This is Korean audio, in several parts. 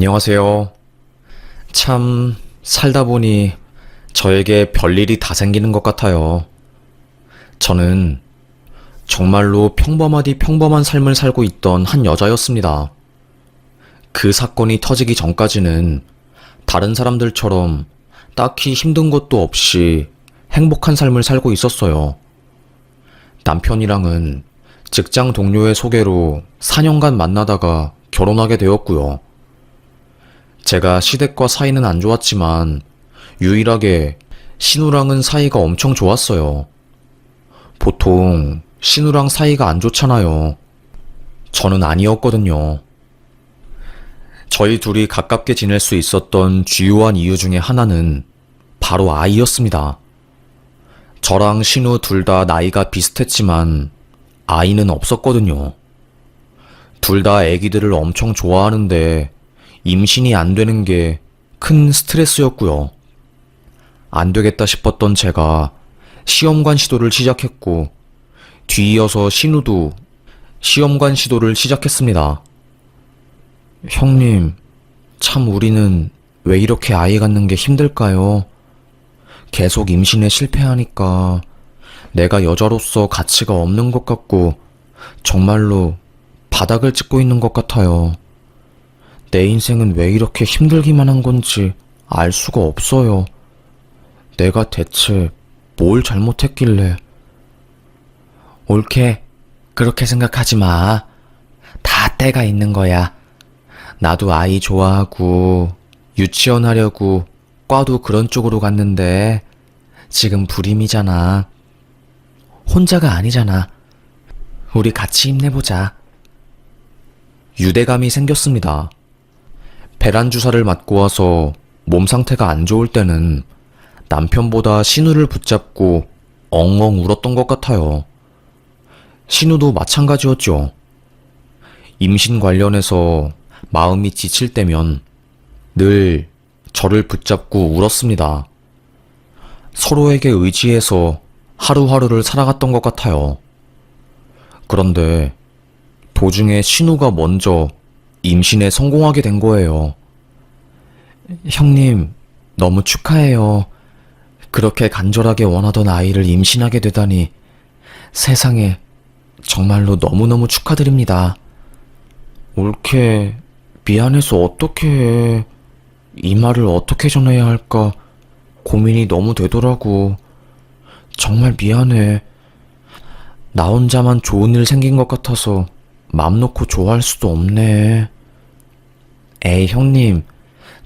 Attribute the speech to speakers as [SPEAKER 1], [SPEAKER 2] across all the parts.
[SPEAKER 1] 안녕하세요. 참, 살다 보니 저에게 별일이 다 생기는 것 같아요. 저는 정말로 평범하디 평범한 삶을 살고 있던 한 여자였습니다. 그 사건이 터지기 전까지는 다른 사람들처럼 딱히 힘든 것도 없이 행복한 삶을 살고 있었어요. 남편이랑은 직장 동료의 소개로 4년간 만나다가 결혼하게 되었고요. 제가 시댁과 사이는 안 좋았지만 유일하게 신우랑은 사이가 엄청 좋았어요. 보통 신우랑 사이가 안 좋잖아요. 저는 아니었거든요. 저희 둘이 가깝게 지낼 수 있었던 주요한 이유 중에 하나는 바로 아이였습니다. 저랑 신우 둘 다 나이가 비슷했지만 아이는 없었거든요. 둘 다 아기들을 엄청 좋아하는데 임신이 안 되는 게 큰 스트레스였고요. 안 되겠다 싶었던 제가 시험관 시도를 시작했고, 뒤이어서 신우도 시험관 시도를 시작했습니다. 형님, 참 우리는 왜 이렇게 아이 갖는 게 힘들까요? 계속 임신에 실패하니까 내가 여자로서 가치가 없는 것 같고 정말로 바닥을 찍고 있는 것 같아요. 내 인생은 왜 이렇게 힘들기만 한 건지 알 수가 없어요. 내가 대체 뭘 잘못했길래. 옳게 그렇게 생각하지 마. 다 때가 있는 거야. 나도 아이 좋아하고 유치원 하려고 과도 그런 쪽으로 갔는데 지금 불임이잖아. 혼자가 아니잖아. 우리 같이 힘내보자. 유대감이 생겼습니다. 배란 주사를 맞고 와서 몸 상태가 안 좋을 때는 남편보다 신우를 붙잡고 엉엉 울었던 것 같아요. 신우도 마찬가지였죠. 임신 관련해서 마음이 지칠 때면 늘 저를 붙잡고 울었습니다. 서로에게 의지해서 하루하루를 살아갔던 것 같아요. 그런데 도중에 신우가 먼저 임신에 성공하게 된 거예요. 형님, 너무 축하해요. 그렇게 간절하게 원하던 아이를 임신하게 되다니 세상에 정말로 너무너무 축하드립니다. 옳게 미안해서 어떻게 해. 이 말을 어떻게 전해야 할까 고민이 너무 되더라고. 정말 미안해. 나 혼자만 좋은 일 생긴 것 같아서 맘 놓고 좋아할 수도 없네. 에이, 형님.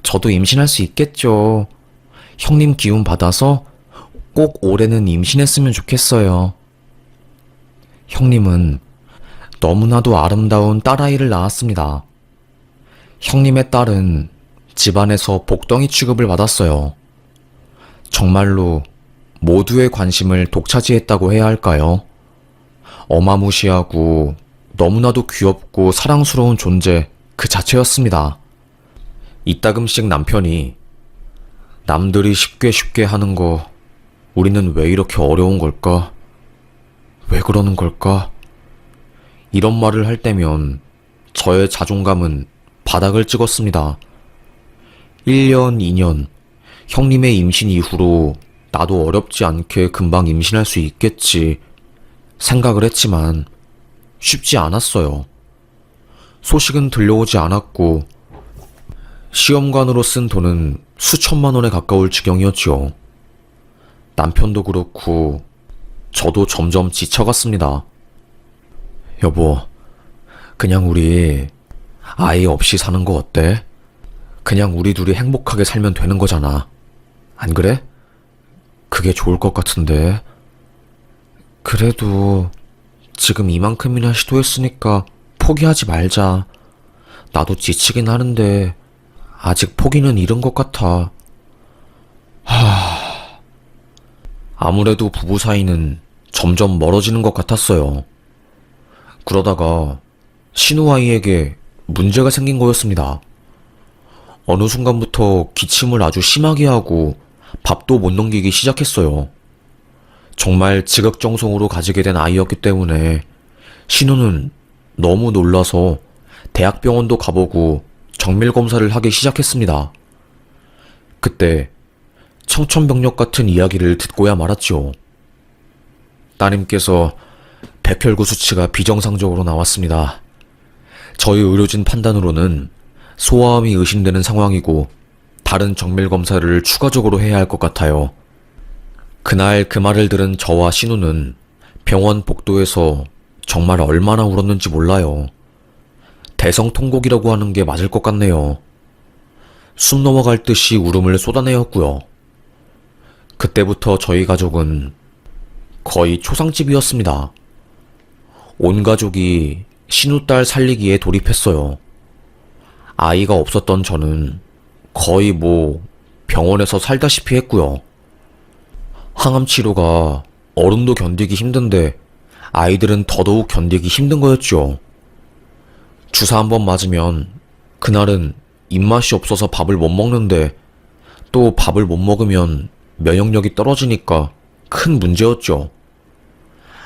[SPEAKER 1] 저도 임신할 수 있겠죠. 형님 기운 받아서 꼭 올해는 임신했으면 좋겠어요. 형님은 너무나도 아름다운 딸아이를 낳았습니다. 형님의 딸은 집안에서 복덩이 취급을 받았어요. 정말로 모두의 관심을 독차지했다고 해야 할까요? 어마무시하고 너무나도 귀엽고 사랑스러운 존재 그 자체였습니다. 이따금씩 남편이 남들이 쉽게 쉽게 하는 거 우리는 왜 이렇게 어려운 걸까? 왜 그러는 걸까? 이런 말을 할 때면 저의 자존감은 바닥을 찍었습니다. 1년, 2년, 형님의 임신 이후로 나도 어렵지 않게 금방 임신할 수 있겠지 생각을 했지만 쉽지 않았어요. 소식은 들려오지 않았고 시험관으로 쓴 돈은 수천만 원에 가까울 지경이었지요. 남편도 그렇고 저도 점점 지쳐갔습니다. 여보, 그냥 우리 아이 없이 사는 거 어때? 그냥 우리 둘이 행복하게 살면 되는 거잖아. 안 그래? 그게 좋을 것 같은데. 그래도 지금 이만큼이나 시도했으니까 포기하지 말자. 나도 지치긴 하는데 아직 포기는 이른 것 같아. 아무래도 부부 사이는 점점 멀어지는 것 같았어요. 그러다가 신우 아이에게 문제가 생긴 거였습니다. 어느 순간부터 기침을 아주 심하게 하고 밥도 못 넘기기 시작했어요. 정말 지극정성으로 가지게 된 아이였기 때문에 신우는 너무 놀라서 대학병원도 가보고 정밀 검사를 하기 시작했습니다. 그때 청천벽력 같은 이야기를 듣고야 말았죠. 따님께서 백혈구 수치가 비정상적으로 나왔습니다. 저희 의료진 판단으로는 소아암이 의심되는 상황이고 다른 정밀 검사를 추가적으로 해야 할 것 같아요. 그날 그 말을 들은 저와 신우는 병원 복도에서 정말 얼마나 울었는지 몰라요. 대성통곡이라고 하는 게 맞을 것 같네요. 숨 넘어갈 듯이 울음을 쏟아내었고요. 그때부터 저희 가족은 거의 초상집이었습니다. 온 가족이 신우 딸 살리기에 돌입했어요. 아이가 없었던 저는 거의 병원에서 살다시피 했고요. 항암 치료가 어른도 견디기 힘든데 아이들은 더더욱 견디기 힘든 거였죠. 주사 한 번 맞으면 그날은 입맛이 없어서 밥을 못 먹는데 또 밥을 못 먹으면 면역력이 떨어지니까 큰 문제였죠.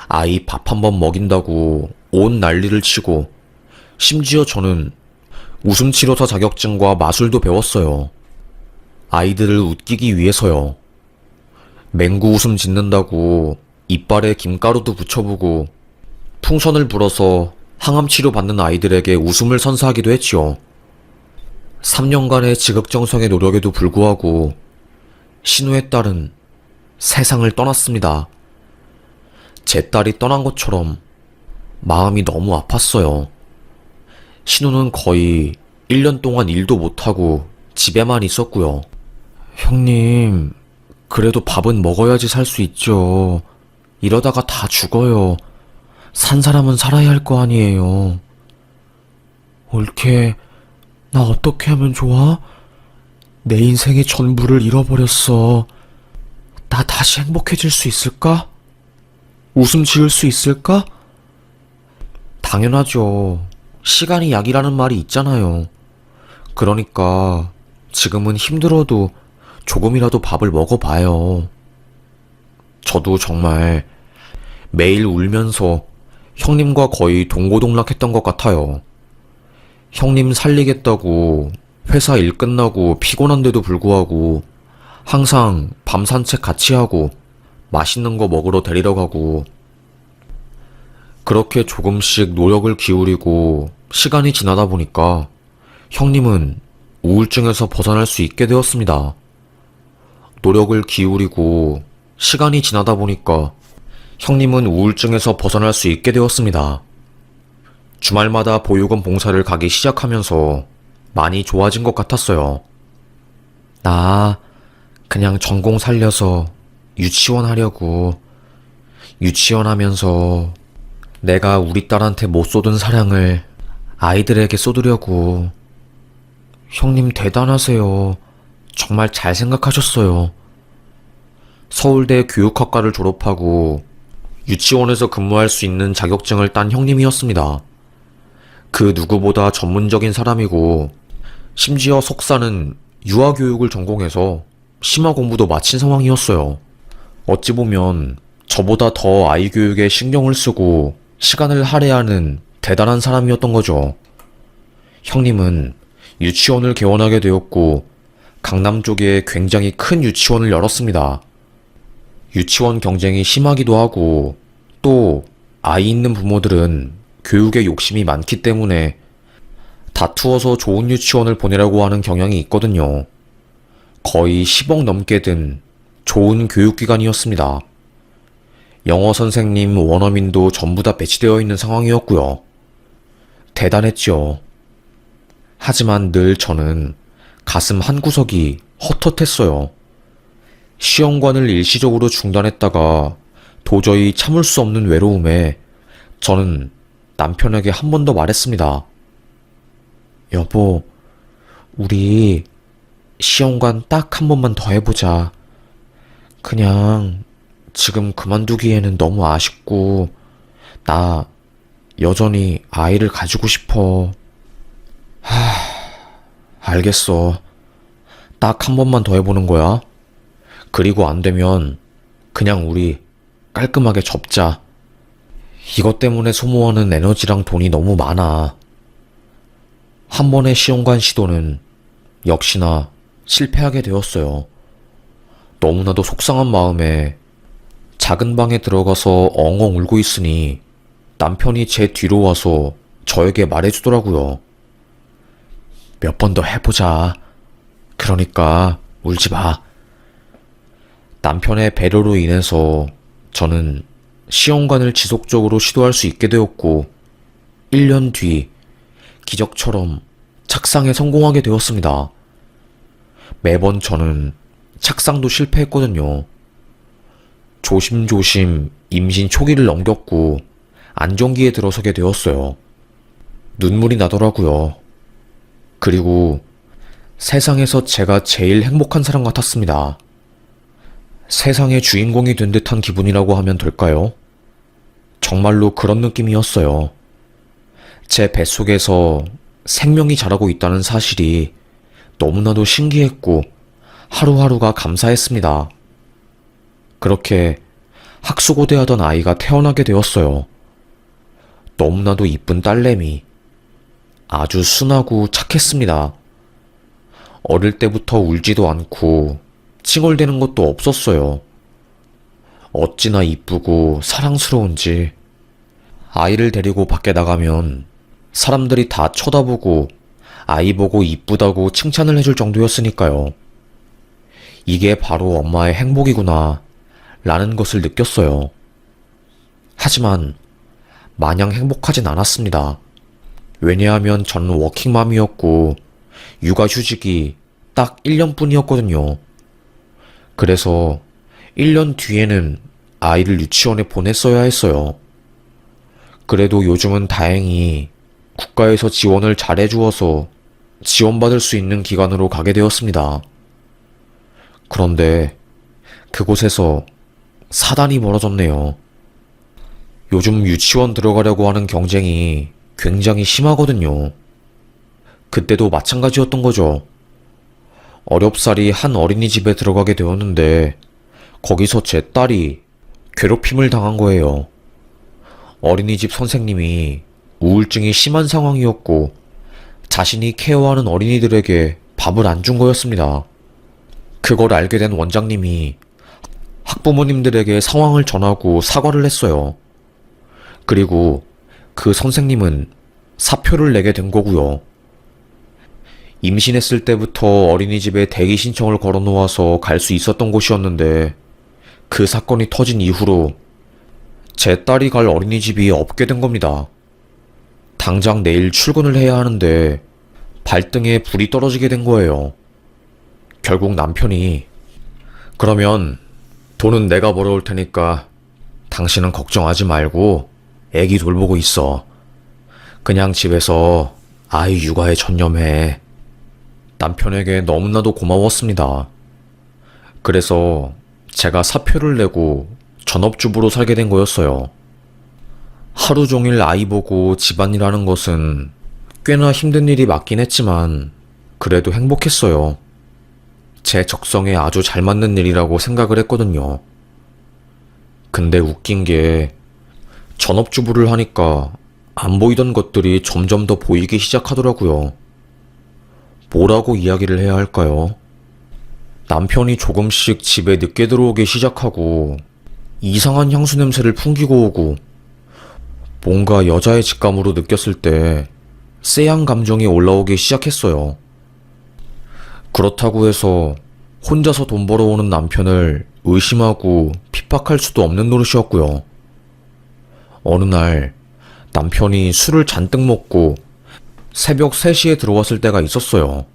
[SPEAKER 1] 아이 밥 한 번 먹인다고 온 난리를 치고 심지어 저는 웃음치료사 자격증과 마술도 배웠어요. 아이들을 웃기기 위해서요. 맹구 웃음 짓는다고 이빨에 김가루도 붙여보고 풍선을 불어서 항암치료 받는 아이들에게 웃음을 선사하기도 했지요. 3년간의 지극정성의 노력에도 불구하고 신우의 딸은 세상을 떠났습니다. 제 딸이 떠난 것처럼 마음이 너무 아팠어요. 신우는 거의 1년 동안 일도 못하고 집에만 있었고요. 형님, 그래도 밥은 먹어야지 살 수 있죠. 이러다가 다 죽어요. 산 사람은 살아야 할 거 아니에요. 올케, 나 어떻게 하면 좋아? 내 인생의 전부를 잃어버렸어. 나 다시 행복해질 수 있을까? 웃음 지을 수 있을까? 당연하죠. 시간이 약이라는 말이 있잖아요. 그러니까 지금은 힘들어도 조금이라도 밥을 먹어봐요. 저도 정말 매일 울면서 형님과 거의 동고동락했던 것 같아요. 형님 살리겠다고 회사 일 끝나고 피곤한데도 불구하고 항상 밤 산책 같이 하고 맛있는 거 먹으러 데리러 가고 그렇게 조금씩 노력을 기울이고 시간이 지나다 보니까 형님은 우울증에서 벗어날 수 있게 되었습니다. 노력을 기울이고 시간이 지나다 보니까 형님은 우울증에서 벗어날 수 있게 되었습니다. 주말마다 보육원 봉사를 가기 시작하면서 많이 좋아진 것 같았어요. 나 그냥 전공 살려서 유치원 하려고. 유치원 하면서 내가 우리 딸한테 못 쏟은 사랑을 아이들에게 쏟으려고. 형님 대단하세요. 정말 잘 생각하셨어요. 서울대 교육학과를 졸업하고 유치원에서 근무할 수 있는 자격증을 딴 형님이었습니다. 그 누구보다 전문적인 사람이고 심지어 석사는 유아교육을 전공해서 심화 공부도 마친 상황이었어요. 어찌 보면 저보다 더 아이 교육에 신경을 쓰고 시간을 할애하는 대단한 사람이었던 거죠. 형님은 유치원을 개원하게 되었고 강남 쪽에 굉장히 큰 유치원을 열었습니다. 유치원 경쟁이 심하기도 하고 또 아이 있는 부모들은 교육에 욕심이 많기 때문에 다투어서 좋은 유치원을 보내라고 하는 경향이 있거든요. 거의 10억 넘게 든 좋은 교육기관이었습니다. 영어 선생님, 원어민도 전부 다 배치되어 있는 상황이었고요. 대단했죠. 하지만 늘 저는 가슴 한구석이 헛헛했어요. 시험관을 일시적으로 중단했다가 도저히 참을 수 없는 외로움에 저는 남편에게 한 번 더 말했습니다. 여보, 우리 시험관 딱 한 번만 더 해보자. 그냥 지금 그만두기에는 너무 아쉽고 나 여전히 아이를 가지고 싶어. 알겠어. 딱 한 번만 더 해보는 거야. 그리고 안 되면 그냥 우리 깔끔하게 접자. 이것 때문에 소모하는 에너지랑 돈이 너무 많아. 한 번의 시험관 시도는 역시나 실패하게 되었어요. 너무나도 속상한 마음에 작은 방에 들어가서 엉엉 울고 있으니 남편이 제 뒤로 와서 저에게 말해주더라고요. 몇 번 더 해보자. 그러니까 울지 마. 남편의 배려로 인해서 저는 시험관을 지속적으로 시도할 수 있게 되었고 1년 뒤 기적처럼 착상에 성공하게 되었습니다. 매번 저는 착상도 실패했거든요. 조심조심 임신 초기를 넘겼고 안정기에 들어서게 되었어요. 눈물이 나더라고요. 그리고 세상에서 제가 제일 행복한 사람 같았습니다. 세상의 주인공이 된 듯한 기분이라고 하면 될까요? 정말로 그런 느낌이었어요. 제 뱃속에서 생명이 자라고 있다는 사실이 너무나도 신기했고 하루하루가 감사했습니다. 그렇게 학수고대하던 아이가 태어나게 되었어요. 너무나도 이쁜 딸내미. 아주 순하고 착했습니다. 어릴 때부터 울지도 않고 칭얼대는 것도 없었어요. 어찌나 이쁘고 사랑스러운지. 아이를 데리고 밖에 나가면 사람들이 다 쳐다보고 아이 보고 이쁘다고 칭찬을 해줄 정도였으니까요. 이게 바로 엄마의 행복이구나 라는 것을 느꼈어요. 하지만 마냥 행복하진 않았습니다. 왜냐하면 저는 워킹맘이었고 육아휴직이 딱 1년뿐이었거든요. 그래서 1년 뒤에는 아이를 유치원에 보냈어야 했어요. 그래도 요즘은 다행히 국가에서 지원을 잘 해주어서 지원받을 수 있는 기관으로 가게 되었습니다. 그런데 그곳에서 사단이 벌어졌네요. 요즘 유치원 들어가려고 하는 경쟁이 굉장히 심하거든요. 그때도 마찬가지였던 거죠. 어렵사리 한 어린이집에 들어가게 되었는데 거기서 제 딸이 괴롭힘을 당한 거예요. 어린이집 선생님이 우울증이 심한 상황이었고 자신이 케어하는 어린이들에게 밥을 안 준 거였습니다. 그걸 알게 된 원장님이 학부모님들에게 상황을 전하고 사과를 했어요. 그리고 그 선생님은 사표를 내게 된 거고요. 임신했을 때부터 어린이집에 대기 신청을 걸어 놓아서 갈 수 있었던 곳이었는데 그 사건이 터진 이후로 제 딸이 갈 어린이집이 없게 된 겁니다. 당장 내일 출근을 해야 하는데 발등에 불이 떨어지게 된 거예요. 결국 남편이 그러면 돈은 내가 벌어올 테니까 당신은 걱정하지 말고 애기 돌보고 있어. 그냥 집에서 아이 육아에 전념해. 남편에게 너무나도 고마웠습니다. 그래서 제가 사표를 내고 전업주부로 살게 된 거였어요. 하루 종일 아이 보고 집안일하는 것은 꽤나 힘든 일이 맞긴 했지만 그래도 행복했어요. 제 적성에 아주 잘 맞는 일이라고 생각을 했거든요. 근데 웃긴 게 전업주부를 하니까 안 보이던 것들이 점점 더 보이기 시작하더라고요. 뭐라고 이야기를 해야 할까요? 남편이 조금씩 집에 늦게 들어오기 시작하고 이상한 향수 냄새를 풍기고 오고 뭔가 여자의 직감으로 느꼈을 때 쎄한 감정이 올라오기 시작했어요. 그렇다고 해서 혼자서 돈 벌어오는 남편을 의심하고 핍박할 수도 없는 노릇이었고요. 어느 날 남편이 술을 잔뜩 먹고 새벽 3시에 들어왔을 때가 있었어요.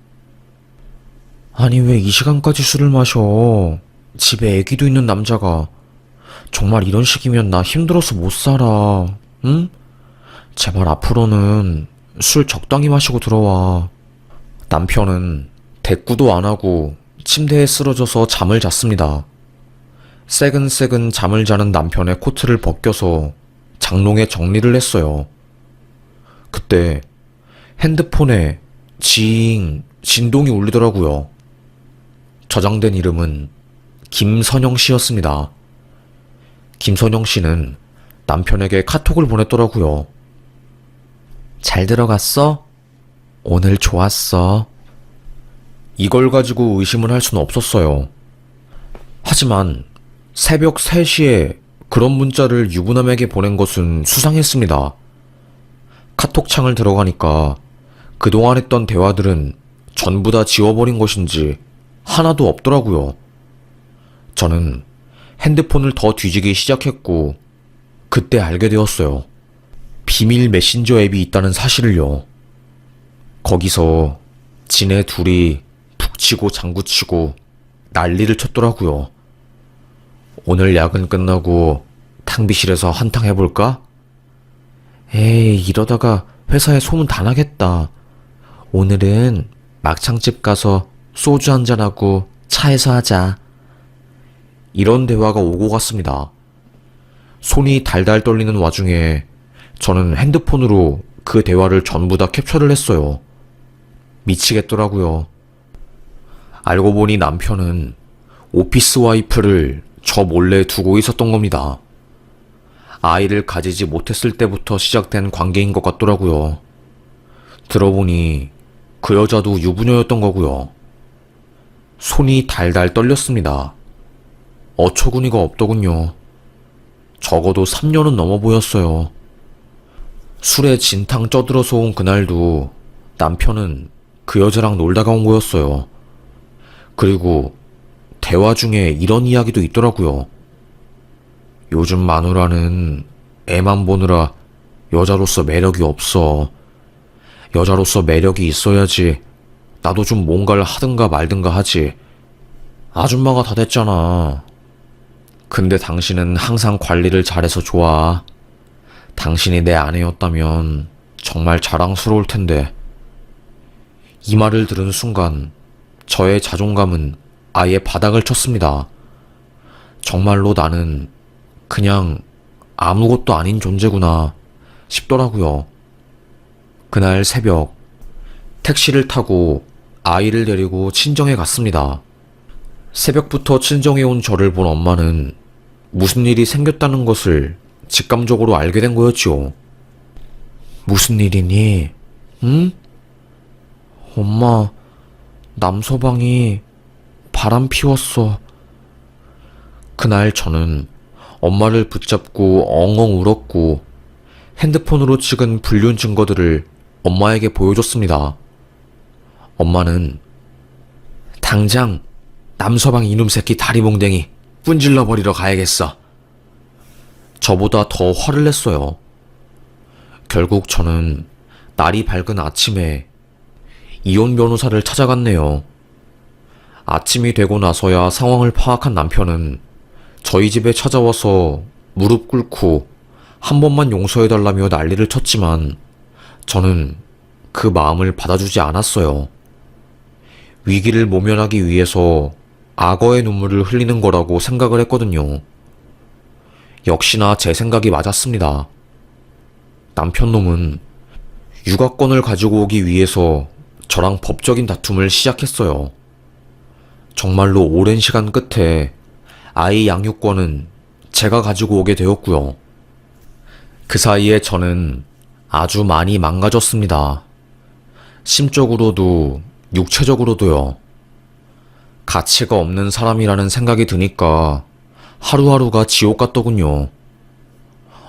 [SPEAKER 1] 아니 왜 이 시간까지 술을 마셔? 집에 애기도 있는 남자가. 정말 이런 식이면 나 힘들어서 못 살아. 응? 제발 앞으로는 술 적당히 마시고 들어와. 남편은 대꾸도 안 하고 침대에 쓰러져서 잠을 잤습니다. 새근새근 잠을 자는 남편의 코트를 벗겨서 장롱에 정리를 했어요. 그때 핸드폰에 징 진동이 울리더라고요. 저장된 이름은 김선영 씨였습니다. 김선영 씨는 남편에게 카톡을 보냈더라고요. 잘 들어갔어? 오늘 좋았어. 이걸 가지고 의심을 할 수는 없었어요. 하지만 새벽 3시에 그런 문자를 유부남에게 보낸 것은 수상했습니다. 카톡창을 들어가니까 그동안 했던 대화들은 전부 다 지워버린 것인지 하나도 없더라고요. 저는 핸드폰을 더 뒤지기 시작했고 그때 알게 되었어요. 비밀 메신저 앱이 있다는 사실을요. 거기서 지네 둘이 북치고 장구치고 난리를 쳤더라고요. 오늘 야근 끝나고 탕비실에서 한탕 해볼까? 에이, 이러다가 회사에 소문 다 나겠다. 오늘은 막창집 가서 소주 한잔하고 차에서 하자. 이런 대화가 오고 갔습니다. 손이 달달 떨리는 와중에 저는 핸드폰으로 그 대화를 전부 다 캡처를 했어요. 미치겠더라고요. 알고 보니 남편은 오피스 와이프를 저 몰래 두고 있었던 겁니다. 아이를 가지지 못했을 때부터 시작된 관계인 것 같더라고요. 들어보니 그 여자도 유부녀였던 거고요. 손이 달달 떨렸습니다. 어처구니가 없더군요. 적어도 3년은 넘어 보였어요. 술에 진탕 쪄들어서 온 그날도 남편은 그 여자랑 놀다가 온 거였어요. 그리고 대화 중에 이런 이야기도 있더라고요. 요즘 마누라는 애만 보느라 여자로서 매력이 없어. 여자로서 매력이 있어야지 나도 좀 뭔가를 하든가 말든가 하지. 아줌마가 다 됐잖아. 근데 당신은 항상 관리를 잘해서 좋아. 당신이 내 아내였다면 정말 자랑스러울 텐데. 이 말을 들은 순간 저의 자존감은 아예 바닥을 쳤습니다. 정말로 나는 그냥 아무것도 아닌 존재구나 싶더라고요. 그날 새벽 택시를 타고 아이를 데리고 친정에 갔습니다. 새벽부터 친정에 온 저를 본 엄마는 무슨 일이 생겼다는 것을 직감적으로 알게 된 거였지요. 무슨 일이니? 응? 엄마, 남서방이 바람 피웠어. 그날 저는 엄마를 붙잡고 엉엉 울었고 핸드폰으로 찍은 불륜 증거들을 엄마에게 보여줬습니다. 엄마는 당장 남서방 이놈 새끼 다리몽댕이 뿜질러 버리러 가야겠어. 저보다 더 화를 냈어요. 결국 저는 날이 밝은 아침에 이혼 변호사를 찾아갔네요. 아침이 되고 나서야 상황을 파악한 남편은 저희 집에 찾아와서 무릎 꿇고 한 번만 용서해달라며 난리를 쳤지만 저는 그 마음을 받아주지 않았어요. 위기를 모면하기 위해서 악어의 눈물을 흘리는 거라고 생각을 했거든요. 역시나 제 생각이 맞았습니다. 남편 놈은 육아권을 가지고 오기 위해서 저랑 법적인 다툼을 시작했어요. 정말로 오랜 시간 끝에 아이 양육권은 제가 가지고 오게 되었고요. 그 사이에 저는 아주 많이 망가졌습니다. 심적으로도 육체적으로도요. 가치가 없는 사람이라는 생각이 드니까 하루하루가 지옥 같더군요.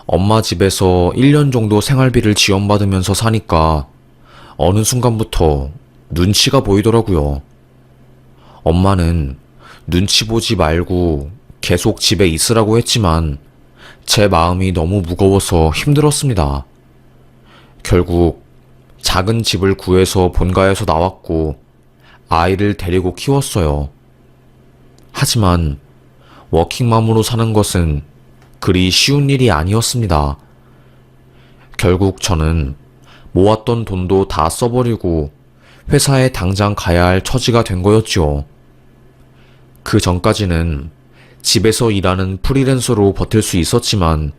[SPEAKER 1] 엄마 집에서 1년 정도 생활비를 지원받으면서 사니까 어느 순간부터 눈치가 보이더라고요. 엄마는 눈치 보지 말고 계속 집에 있으라고 했지만 제 마음이 너무 무거워서 힘들었습니다. 결국 작은 집을 구해서 본가에서 나왔고 아이를 데리고 키웠어요. 하지만 워킹맘으로 사는 것은 그리 쉬운 일이 아니었습니다. 결국 저는 모았던 돈도 다 써버리고 회사에 당장 가야 할 처지가 된 거였죠. 그 전까지는 집에서 일하는 프리랜서로 버틸 수 있었지만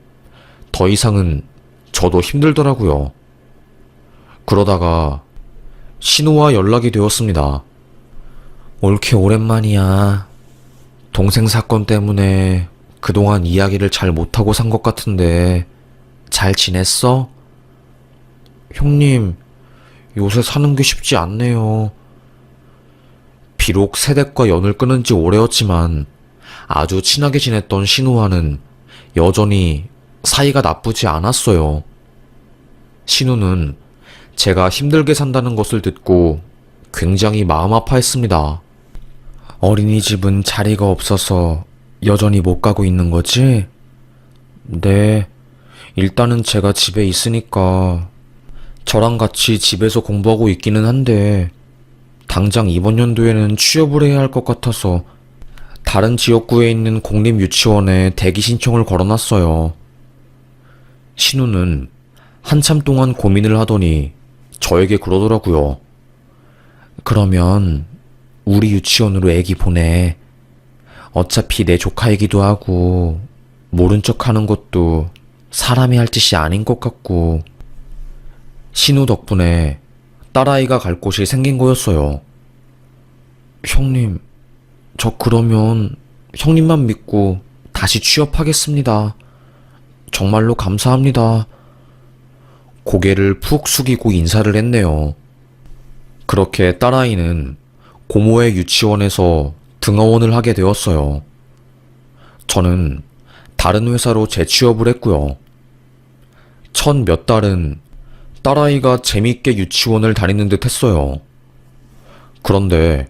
[SPEAKER 1] 더 이상은 저도 힘들더라고요. 그러다가 신우와 연락이 되었습니다. 옳게 오랜만이야. 동생 사건 때문에 그동안 이야기를 잘 못하고 산 것 같은데 잘 지냈어? 형님, 요새 사는 게 쉽지 않네요. 비록 세댁과 연을 끊은 지 오래였지만 아주 친하게 지냈던 신우와는 여전히 사이가 나쁘지 않았어요. 신우는 제가 힘들게 산다는 것을 듣고 굉장히 마음 아파했습니다. 어린이집은 자리가 없어서 여전히 못 가고 있는 거지? 네, 일단은 제가 집에 있으니까 저랑 같이 집에서 공부하고 있기는 한데 당장 이번 연도에는 취업을 해야 할 것 같아서 다른 지역구에 있는 공립유치원에 대기 신청을 걸어놨어요. 신우는 한참 동안 고민을 하더니 저에게 그러더라고요. 그러면 우리 유치원으로 애기 보내. 어차피 내 조카이기도 하고 모른 척 하는 것도 사람이 할 짓이 아닌 것 같고. 신우 덕분에 딸아이가 갈 곳이 생긴 거였어요. 형님, 저 그러면 형님만 믿고 다시 취업하겠습니다. 정말로 감사합니다. 고개를 푹 숙이고 인사를 했네요. 그렇게 딸아이는 고모의 유치원에서 등하원을 하게 되었어요. 저는 다른 회사로 재취업을 했고요. 첫 몇 달은 딸아이가 재밌게 유치원을 다니는 듯 했어요. 그런데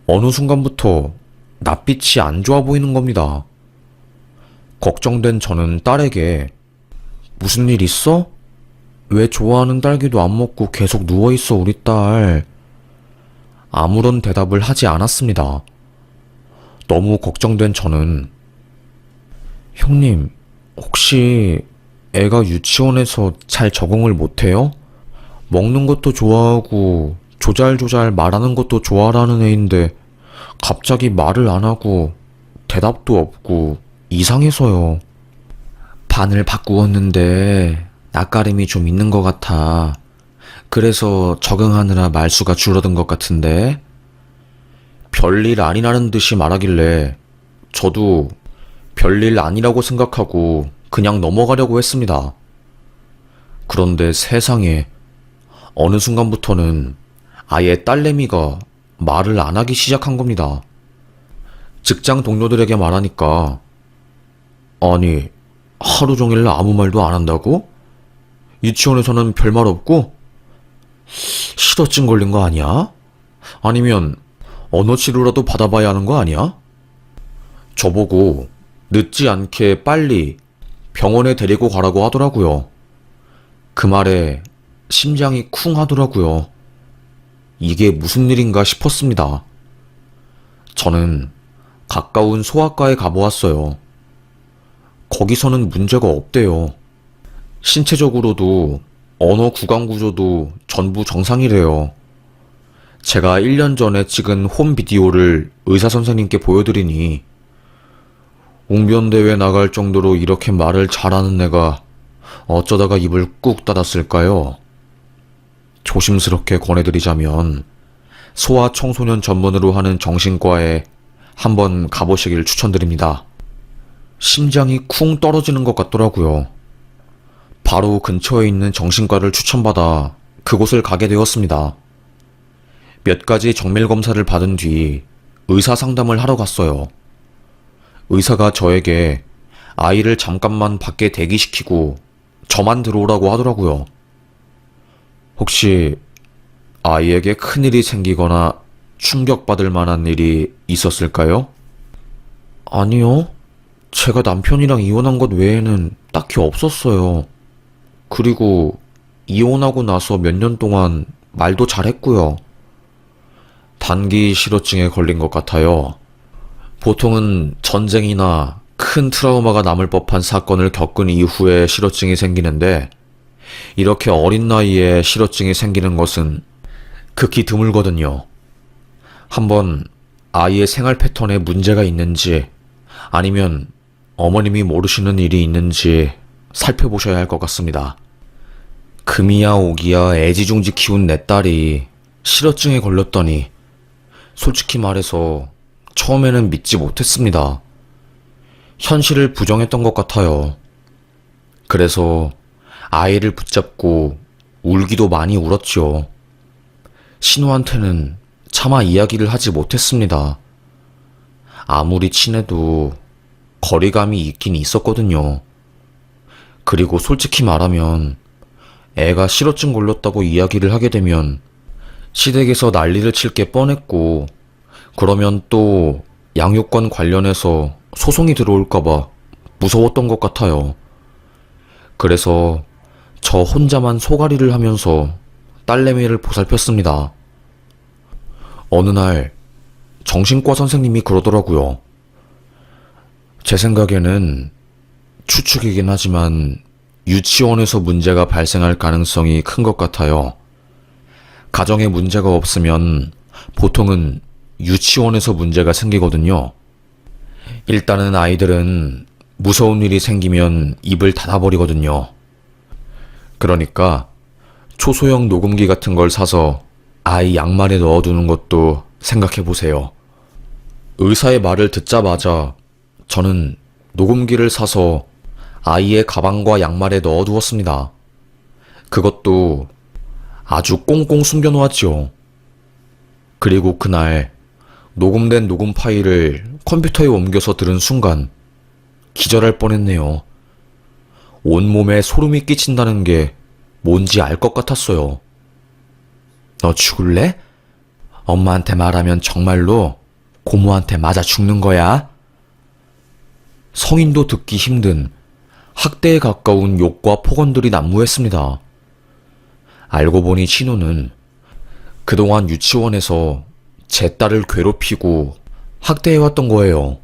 [SPEAKER 1] 어느 순간부터 낯빛이 안 좋아 보이는 겁니다. 걱정된 저는 딸에게 무슨 일 있어? 왜 좋아하는 딸기도 안 먹고 계속 누워있어 우리 딸? 아무런 대답을 하지 않았습니다. 너무 걱정된 저는 형님, 혹시 애가 유치원에서 잘 적응을 못해요? 먹는 것도 좋아하고 조잘조잘 말하는 것도 좋아하는 애인데 갑자기 말을 안 하고 대답도 없고 이상해서요. 반을 바꾸었는데 낯가림이 좀 있는 것 같아. 그래서 적응하느라 말수가 줄어든 것 같은데. 별일 아니라는 듯이 말하길래 저도 별일 아니라고 생각하고 그냥 넘어가려고 했습니다. 그런데 세상에 어느 순간부터는 아예 딸내미가 말을 안 하기 시작한 겁니다. 직장 동료들에게 말하니까 아니, 하루 종일 아무 말도 안 한다고? 유치원에서는 별말 없고? 실어증 걸린 거 아니야? 아니면 언어 치료라도 받아봐야 하는 거 아니야? 저보고 늦지 않게 빨리 병원에 데리고 가라고 하더라고요. 그 말에 심장이 쿵 하더라고요. 이게 무슨 일인가 싶었습니다. 저는 가까운 소아과에 가보았어요. 거기서는 문제가 없대요. 신체적으로도 언어 구강 구조도 전부 정상이래요. 제가 1년 전에 찍은 홈 비디오를 의사 선생님께 보여드리니 웅변대회 나갈 정도로 이렇게 말을 잘하는 애가 어쩌다가 입을 꾹 닫았을까요? 조심스럽게 권해드리자면 소아 청소년 전문으로 하는 정신과에 한번 가보시길 추천드립니다. 심장이 쿵 떨어지는 것 같더라고요. 바로 근처에 있는 정신과를 추천받아 그곳을 가게 되었습니다. 몇 가지 정밀 검사를 받은 뒤 의사 상담을 하러 갔어요. 의사가 저에게 아이를 잠깐만 밖에 대기시키고 저만 들어오라고 하더라고요. 혹시 아이에게 큰일이 생기거나 충격받을 만한 일이 있었을까요? 아니요. 제가 남편이랑 이혼한 것 외에는 딱히 없었어요. 그리고 이혼하고 나서 몇 년 동안 말도 잘했고요. 단기 실어증에 걸린 것 같아요. 보통은 전쟁이나 큰 트라우마가 남을 법한 사건을 겪은 이후에 실어증이 생기는데 이렇게 어린 나이에 실어증이 생기는 것은 극히 드물거든요. 한번 아이의 생활 패턴에 문제가 있는지 아니면 어머님이 모르시는 일이 있는지 살펴보셔야 할 것 같습니다. 금이야 오기야 애지중지 키운 내 딸이 실어증에 걸렸더니 솔직히 말해서 처음에는 믿지 못했습니다. 현실을 부정했던 것 같아요. 그래서 아이를 붙잡고 울기도 많이 울었죠. 신우한테는 차마 이야기를 하지 못했습니다. 아무리 친해도 거리감이 있긴 있었거든요. 그리고 솔직히 말하면 애가 실어증 걸렸다고 이야기를 하게 되면 시댁에서 난리를 칠 게 뻔했고, 그러면 또 양육권 관련해서 소송이 들어올까봐 무서웠던 것 같아요. 그래서 저 혼자만 소가리를 하면서 딸내미를 보살폈습니다. 어느 날 정신과 선생님이 그러더라고요. 제 생각에는 추측이긴 하지만 유치원에서 문제가 발생할 가능성이 큰 것 같아요. 가정에 문제가 없으면 보통은 유치원에서 문제가 생기거든요. 일단은 아이들은 무서운 일이 생기면 입을 닫아버리거든요. 그러니까 초소형 녹음기 같은 걸 사서 아이 양말에 넣어두는 것도 생각해보세요. 의사의 말을 듣자마자 저는 녹음기를 사서 아이의 가방과 양말에 넣어두었습니다. 그것도 아주 꽁꽁 숨겨놓았지요. 그리고 그날 녹음된 녹음 파일을 컴퓨터에 옮겨서 들은 순간 기절할 뻔했네요. 온몸에 소름이 끼친다는 게 뭔지 알 것 같았어요. 너 죽을래? 엄마한테 말하면 정말로 고모한테 맞아 죽는 거야? 성인도 듣기 힘든 학대에 가까운 욕과 폭언들이 난무했습니다. 알고 보니 신우는 그동안 유치원에서 제 딸을 괴롭히고 학대해왔던 거예요.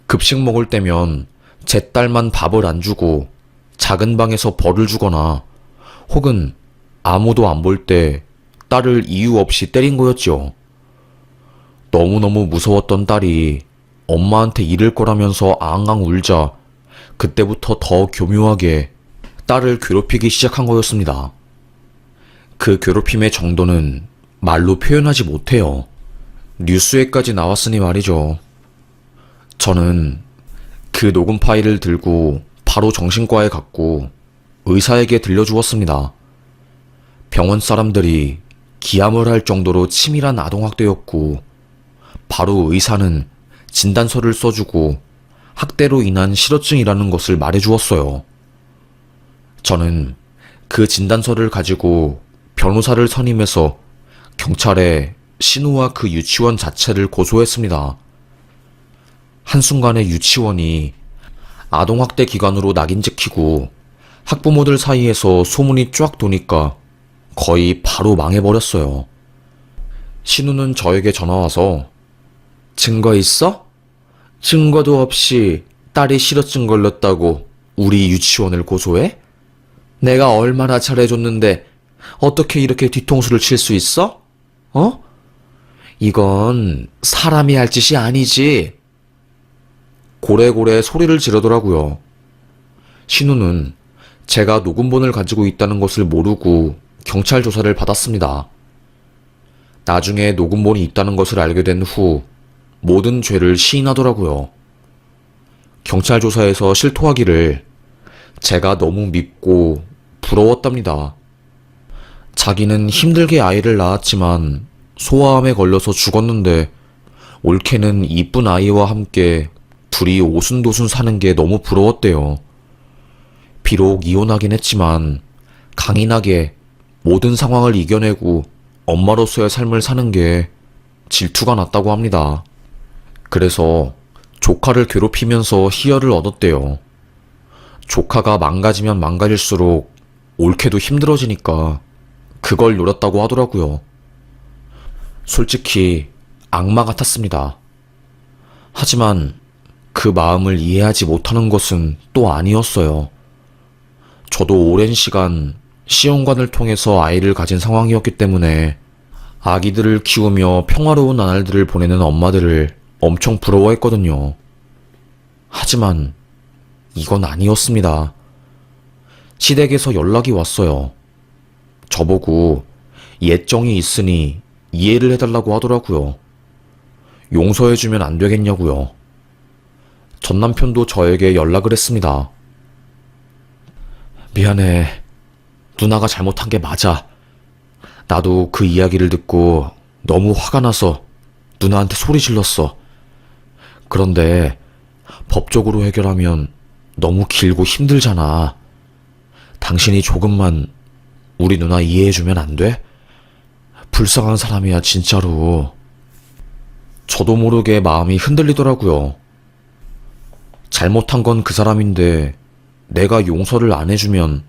[SPEAKER 1] 급식 먹을 때면 제 딸만 밥을 안 주고 작은 방에서 벌을 주거나 혹은 아무도 안 볼 때 딸을 이유 없이 때린 거였죠. 너무너무 무서웠던 딸이 엄마한테 이를 거라면서 앙앙 울자 그때부터 더 교묘하게 딸을 괴롭히기 시작한 거였습니다. 그 괴롭힘의 정도는 말로 표현하지 못해요. 뉴스에까지 나왔으니 말이죠. 저는 그 녹음 파일을 들고 바로 정신과에 갔고 의사에게 들려주었습니다. 병원 사람들이 기함을 할 정도로 치밀한 아동학대였고, 바로 의사는 진단서를 써주고 학대로 인한 실어증이라는 것을 말해주었어요. 저는 그 진단서를 가지고 변호사를 선임해서 경찰에 신우와 그 유치원 자체를 고소했습니다. 한순간에 유치원이 아동학대 기관으로 낙인 찍히고 학부모들 사이에서 소문이 쫙 도니까 거의 바로 망해버렸어요. 신우는 저에게 전화와서 증거 있어? 증거도 없이 딸이 실어증 걸렸다고 우리 유치원을 고소해? 내가 얼마나 잘해줬는데 어떻게 이렇게 뒤통수를 칠 수 있어? 어? 이건 사람이 할 짓이 아니지. 고래고래 소리를 지르더라고요. 신우는 제가 녹음본을 가지고 있다는 것을 모르고 경찰 조사를 받았습니다. 나중에 녹음본이 있다는 것을 알게 된 후 모든 죄를 시인하더라고요. 경찰 조사에서 실토하기를 제가 너무 밉고 부러웠답니다. 자기는 힘들게 아이를 낳았지만 소아암에 걸려서 죽었는데 올케는 이쁜 아이와 함께 둘이 오순도순 사는 게 너무 부러웠대요. 비록 이혼하긴 했지만 강인하게 모든 상황을 이겨내고 엄마로서의 삶을 사는 게 질투가 났다고 합니다. 그래서 조카를 괴롭히면서 희열을 얻었대요. 조카가 망가지면 망가질수록 옳게도 힘들어지니까 그걸 노렸다고 하더라고요. 솔직히 악마 같았습니다. 하지만 그 마음을 이해하지 못하는 것은 또 아니었어요. 저도 오랜 시간 시험관을 통해서 아이를 가진 상황이었기 때문에 아기들을 키우며 평화로운 나날들을 보내는 엄마들을 엄청 부러워했거든요. 하지만 이건 아니었습니다. 시댁에서 연락이 왔어요. 저보고 예정이 있으니 이해를 해달라고 하더라고요. 용서해주면 안 되겠냐고요. 전 남편도 저에게 연락을 했습니다. 미안해. 누나가 잘못한 게 맞아. 나도 그 이야기를 듣고 너무 화가 나서 누나한테 소리 질렀어. 그런데 법적으로 해결하면 너무 길고 힘들잖아. 당신이 조금만 우리 누나 이해해주면 안 돼? 불쌍한 사람이야, 진짜로. 저도 모르게 마음이 흔들리더라고요. 잘못한 건 그 사람인데 내가 용서를 안 해주면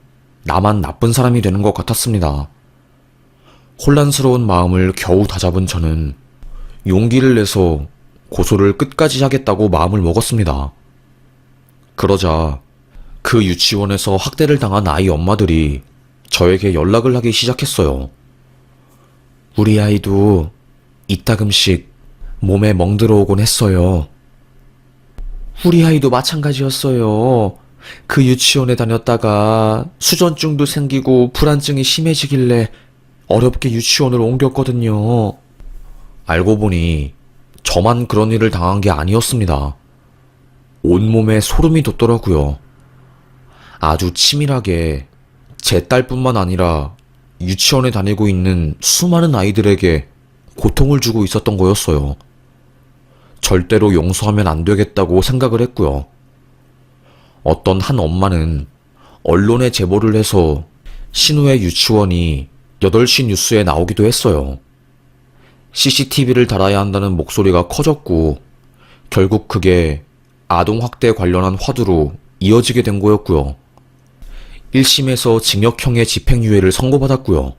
[SPEAKER 1] 나만 나쁜 사람이 되는 것 같았습니다. 혼란스러운 마음을 겨우 다잡은 저는 용기를 내서 고소를 끝까지 하겠다고 마음을 먹었습니다. 그러자 그 유치원에서 학대를 당한 아이 엄마들이 저에게 연락을 하기 시작했어요. 우리 아이도 이따금씩 몸에 멍들어오곤 했어요. 우리 아이도 마찬가지였어요. 그 유치원에 다녔다가 수전증도 생기고 불안증이 심해지길래 어렵게 유치원을 옮겼거든요. 알고 보니 저만 그런 일을 당한 게 아니었습니다. 온몸에 소름이 돋더라고요. 아주 치밀하게 제 딸뿐만 아니라 유치원에 다니고 있는 수많은 아이들에게 고통을 주고 있었던 거였어요. 절대로 용서하면 안 되겠다고 생각을 했고요. 어떤 한 엄마는 언론에 제보를 해서 신우의 유치원이 8시 뉴스에 나오기도 했어요. CCTV를 달아야 한다는 목소리가 커졌고 결국 그게 아동학대 관련한 화두로 이어지게 된 거였고요. 1심에서 징역형의 집행유예를 선고받았고요.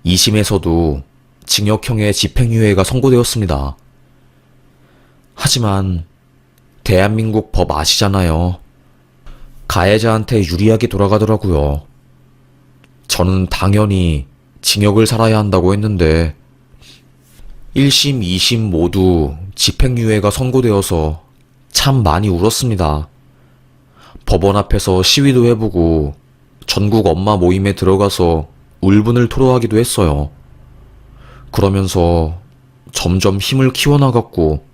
[SPEAKER 1] 2심에서도 징역형의 집행유예가 선고되었습니다. 하지만 대한민국 법 아시잖아요. 가해자한테 유리하게 돌아가더라고요. 저는 당연히 징역을 살아야 한다고 했는데 1심, 2심 모두 집행유예가 선고되어서 참 많이 울었습니다. 법원 앞에서 시위도 해보고 전국 엄마 모임에 들어가서 울분을 토로하기도 했어요. 그러면서 점점 힘을 키워나갔고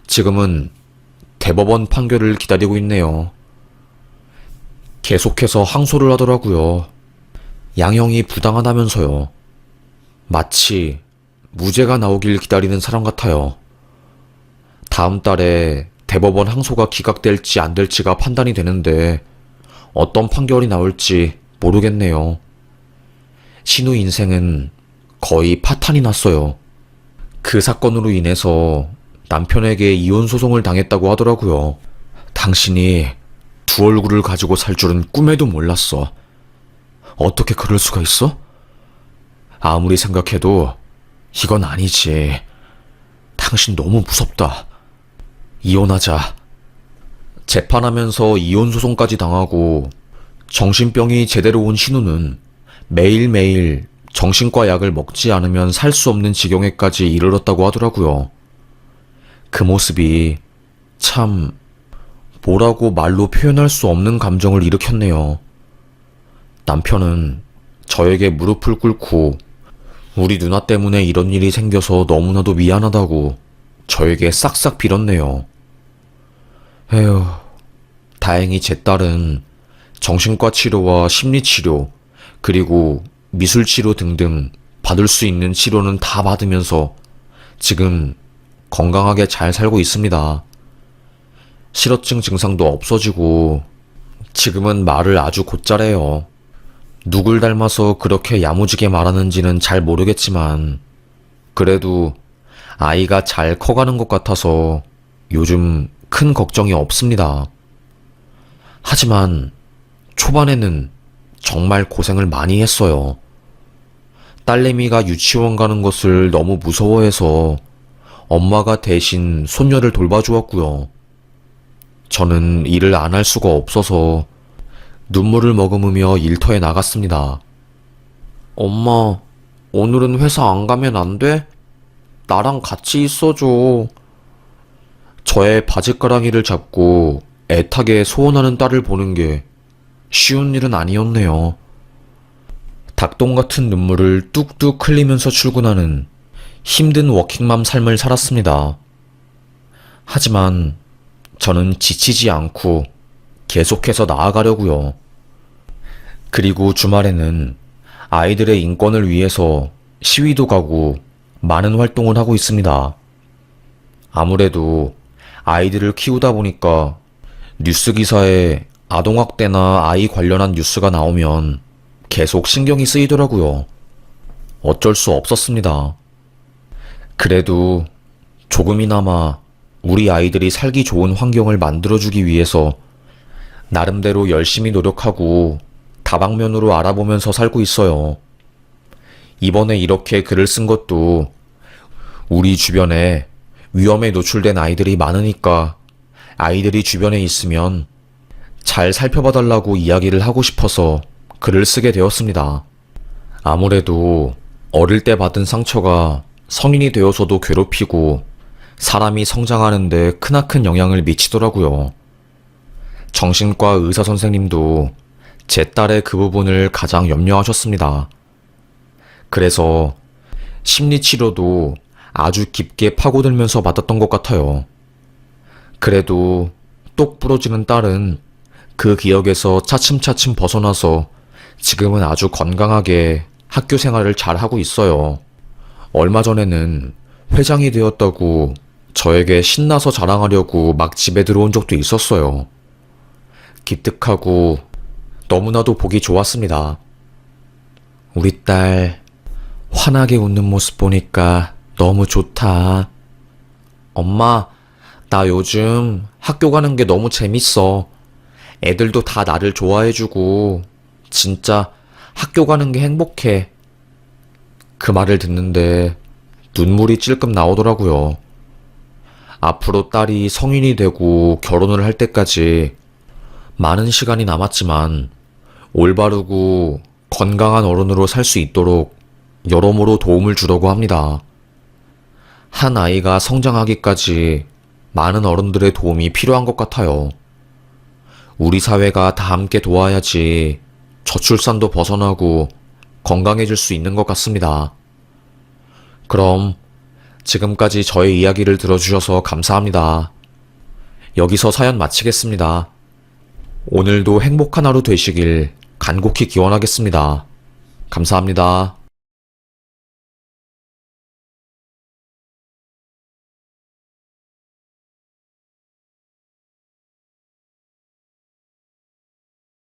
[SPEAKER 1] 지금은 대법원 판결을 기다리고 있네요. 계속해서 항소를 하더라고요. 양형이 부당하다면서요. 마치 무죄가 나오길 기다리는 사람 같아요. 다음 달에 대법원 항소가 기각될지 안 될지가 판단이 되는데 어떤 판결이 나올지 모르겠네요. 신우 인생은 거의 파탄이 났어요. 그 사건으로 인해서 남편에게 이혼 소송을 당했다고 하더라고요. 당신이 두 얼굴을 가지고 살 줄은 꿈에도 몰랐어. 어떻게 그럴 수가 있어? 아무리 생각해도 이건 아니지. 당신 너무 무섭다. 이혼하자. 재판하면서 이혼 소송까지 당하고 정신병이 제대로 온 신우는 매일매일 정신과 약을 먹지 않으면 살 수 없는 지경에까지 이르렀다고 하더라고요. 그 모습이 참 뭐라고 말로 표현할 수 없는 감정을 일으켰네요. 남편은 저에게 무릎을 꿇고 우리 누나 때문에 이런 일이 생겨서 너무나도 미안하다고 저에게 싹싹 빌었네요. 에휴, 다행히 제 딸은 정신과 치료와 심리치료, 그리고 미술치료 등등 받을 수 있는 치료는 다 받으면서 지금 건강하게 잘 살고 있습니다. 실어증 증상도 없어지고 지금은 말을 아주 곧잘해요. 누굴 닮아서 그렇게 야무지게 말하는지는 잘 모르겠지만 그래도 아이가 잘 커가는 것 같아서 요즘 큰 걱정이 없습니다. 하지만 초반에는 정말 고생을 많이 했어요. 딸내미가 유치원 가는 것을 너무 무서워해서 엄마가 대신 손녀를 돌봐주었고요. 저는 일을 안 할 수가 없어서 눈물을 머금으며 일터에 나갔습니다. 엄마, 오늘은 회사 안 가면 안 돼? 나랑 같이 있어줘. 저의 바짓가랑이를 잡고 애타게 소원하는 딸을 보는 게 쉬운 일은 아니었네요. 닭똥 같은 눈물을 뚝뚝 흘리면서 출근하는 힘든 워킹맘 삶을 살았습니다. 하지만 저는 지치지 않고 계속해서 나아가려고요. 그리고 주말에는 아이들의 인권을 위해서 시위도 가고 많은 활동을 하고 있습니다. 아무래도 아이들을 키우다 보니까 뉴스 기사에 아동학대나 아이 관련한 뉴스가 나오면 계속 신경이 쓰이더라고요. 어쩔 수 없었습니다. 그래도 조금이나마 우리 아이들이 살기 좋은 환경을 만들어주기 위해서 나름대로 열심히 노력하고 다방면으로 알아보면서 살고 있어요. 이번에 이렇게 글을 쓴 것도 우리 주변에 위험에 노출된 아이들이 많으니까 아이들이 주변에 있으면 잘 살펴봐달라고 이야기를 하고 싶어서 글을 쓰게 되었습니다. 아무래도 어릴 때 받은 상처가 성인이 되어서도 괴롭히고 사람이 성장하는데 크나큰 영향을 미치더라고요. 정신과 의사 선생님도 제 딸의 그 부분을 가장 염려하셨습니다. 그래서 심리치료도 아주 깊게 파고들면서 받았던 것 같아요. 그래도 똑 부러지는 딸은 그 기억에서 차츰차츰 벗어나서 지금은 아주 건강하게 학교 생활을 잘 하고 있어요. 얼마 전에는 회장이 되었다고 저에게 신나서 자랑하려고 막 집에 들어온 적도 있었어요. 기특하고 너무나도 보기 좋았습니다. 우리 딸 환하게 웃는 모습 보니까 너무 좋다. 엄마, 나 요즘 학교 가는 게 너무 재밌어. 애들도 다 나를 좋아해주고 진짜 학교 가는 게 행복해. 그 말을 듣는데 눈물이 찔끔 나오더라고요. 앞으로 딸이 성인이 되고 결혼을 할 때까지 많은 시간이 남았지만 올바르고 건강한 어른으로 살 수 있도록 여러모로 도움을 주려고 합니다. 한 아이가 성장하기까지 많은 어른들의 도움이 필요한 것 같아요. 우리 사회가 다 함께 도와야지 저출산도 벗어나고 건강해질 수 있는 것 같습니다. 그럼 지금까지 저의 이야기를 들어주셔서 감사합니다. 여기서 사연 마치겠습니다. 오늘도 행복한 하루 되시길 간곡히 기원하겠습니다. 감사합니다.